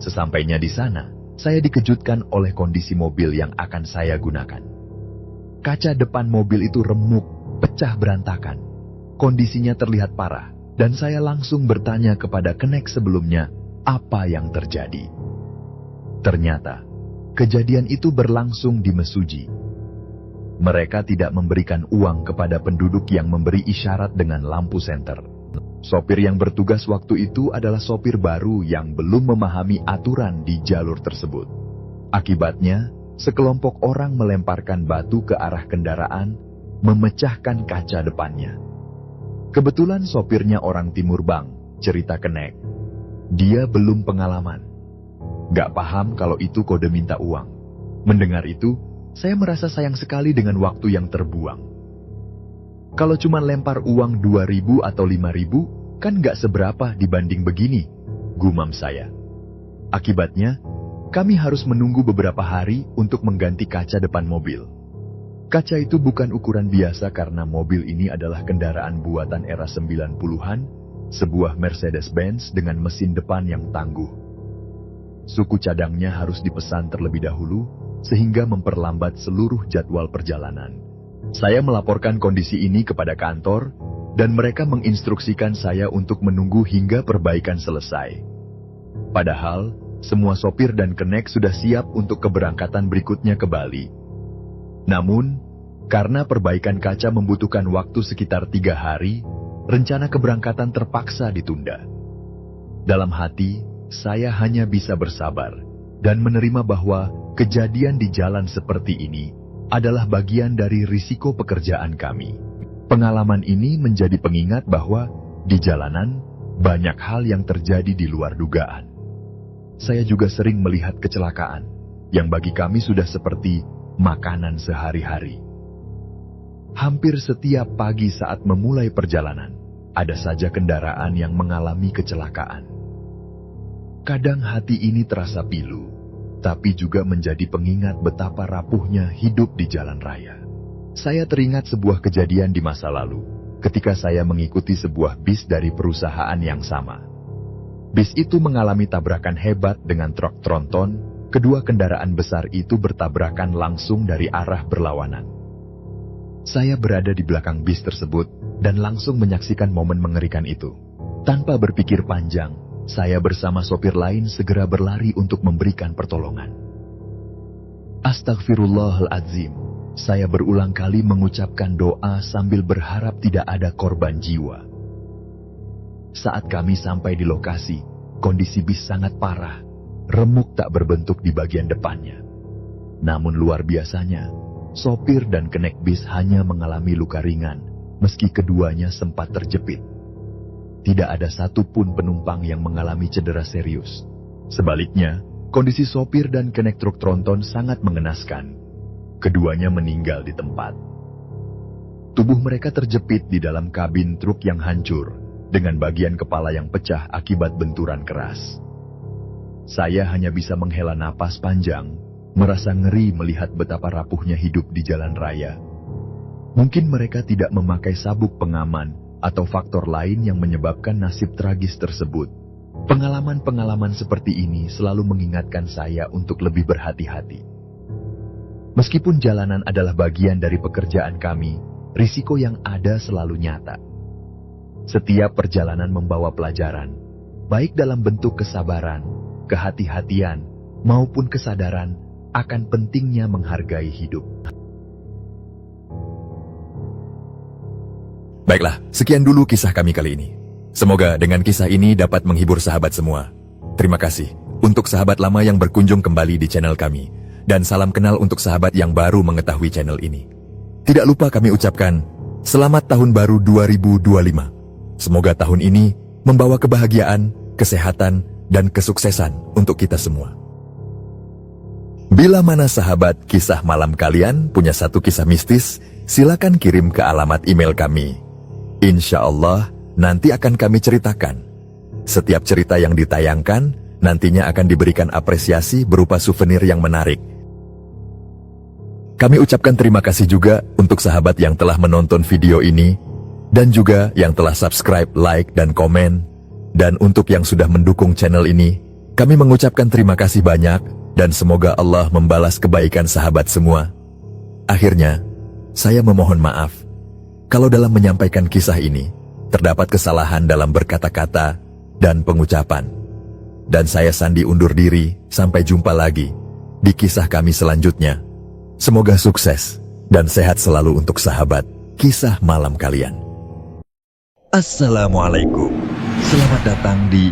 Sesampainya di sana, saya dikejutkan oleh kondisi mobil yang akan saya gunakan. Kaca depan mobil itu remuk, pecah berantakan. Kondisinya terlihat parah, dan saya langsung bertanya kepada kenek sebelumnya apa yang terjadi. Ternyata, kejadian itu berlangsung di Mesuji. Mereka tidak memberikan uang kepada penduduk yang memberi isyarat dengan lampu senter. Sopir yang bertugas waktu itu adalah sopir baru yang belum memahami aturan di jalur tersebut. Akibatnya, sekelompok orang melemparkan batu ke arah kendaraan, memecahkan kaca depannya. Kebetulan sopirnya orang Timur Bang, cerita Kenek. Dia belum pengalaman. Gak paham kalau itu kode minta uang. Mendengar itu, saya merasa sayang sekali dengan waktu yang terbuang. Kalau cuma lempar uang 2.000 atau 5.000, kan gak seberapa dibanding begini, gumam saya. Akibatnya, kami harus menunggu beberapa hari untuk mengganti kaca depan mobil. Kaca itu bukan ukuran biasa karena mobil ini adalah kendaraan buatan era 90-an, sebuah Mercedes-Benz dengan mesin depan yang tangguh. Suku cadangnya harus dipesan terlebih dahulu, sehingga memperlambat seluruh jadwal perjalanan. Saya melaporkan kondisi ini kepada kantor, dan mereka menginstruksikan saya untuk menunggu hingga perbaikan selesai. Padahal, semua sopir dan kenek sudah siap untuk keberangkatan berikutnya ke Bali. Namun, karena perbaikan kaca membutuhkan waktu sekitar 3 hari, rencana keberangkatan terpaksa ditunda. Dalam hati, saya hanya bisa bersabar dan menerima bahwa kejadian di jalan seperti ini adalah bagian dari risiko pekerjaan kami. Pengalaman ini menjadi pengingat bahwa di jalanan banyak hal yang terjadi di luar dugaan. Saya juga sering melihat kecelakaan yang bagi kami sudah seperti makanan sehari-hari. Hampir setiap pagi saat memulai perjalanan, ada saja kendaraan yang mengalami kecelakaan. Kadang hati ini terasa pilu, tapi juga menjadi pengingat betapa rapuhnya hidup di jalan raya. Saya teringat sebuah kejadian di masa lalu, ketika saya mengikuti sebuah bis dari perusahaan yang sama. Bis itu mengalami tabrakan hebat dengan truk tronton, kedua kendaraan besar itu bertabrakan langsung dari arah berlawanan. Saya berada di belakang bis tersebut, dan langsung menyaksikan momen mengerikan itu. Tanpa berpikir panjang, saya bersama sopir lain segera berlari untuk memberikan pertolongan. Astagfirullahaladzim, saya berulang kali mengucapkan doa sambil berharap tidak ada korban jiwa. Saat kami sampai di lokasi, kondisi bis sangat parah, remuk tak berbentuk di bagian depannya. Namun luar biasanya, sopir dan kenek bis hanya mengalami luka ringan, meski keduanya sempat terjepit. Tidak ada satupun penumpang yang mengalami cedera serius. Sebaliknya, kondisi sopir dan kenek truk tronton sangat mengenaskan. Keduanya meninggal di tempat. Tubuh mereka terjepit di dalam kabin truk yang hancur, dengan bagian kepala yang pecah akibat benturan keras. Saya hanya bisa menghela napas panjang, merasa ngeri melihat betapa rapuhnya hidup di jalan raya. Mungkin mereka tidak memakai sabuk pengaman, atau faktor lain yang menyebabkan nasib tragis tersebut. Pengalaman-pengalaman seperti ini selalu mengingatkan saya untuk lebih berhati-hati. Meskipun jalanan adalah bagian dari pekerjaan kami, risiko yang ada selalu nyata. Setiap perjalanan membawa pelajaran, baik dalam bentuk kesabaran, kehati-hatian, maupun kesadaran akan pentingnya menghargai hidup. Baiklah, sekian dulu kisah kami kali ini. Semoga dengan kisah ini dapat menghibur sahabat semua. Terima kasih untuk sahabat lama yang berkunjung kembali di channel kami. Dan salam kenal untuk sahabat yang baru mengetahui channel ini. Tidak lupa kami ucapkan, selamat tahun baru 2025. Semoga tahun ini membawa kebahagiaan, kesehatan, dan kesuksesan untuk kita semua. Bila mana sahabat kisah malam kalian punya satu kisah mistis, silakan kirim ke alamat email kami. Insya Allah, nanti akan kami ceritakan. Setiap cerita yang ditayangkan, nantinya akan diberikan apresiasi berupa souvenir yang menarik. Kami ucapkan terima kasih juga untuk sahabat yang telah menonton video ini, dan juga yang telah subscribe, like, dan komen. Dan untuk yang sudah mendukung channel ini, kami mengucapkan terima kasih banyak, dan semoga Allah membalas kebaikan sahabat semua. Akhirnya, saya memohon maaf kalau dalam menyampaikan kisah ini, terdapat kesalahan dalam berkata-kata dan pengucapan. Dan saya Sandi undur diri, sampai jumpa lagi di kisah kami selanjutnya. Semoga sukses dan sehat selalu untuk sahabat kisah malam kalian. Assalamualaikum. Selamat datang di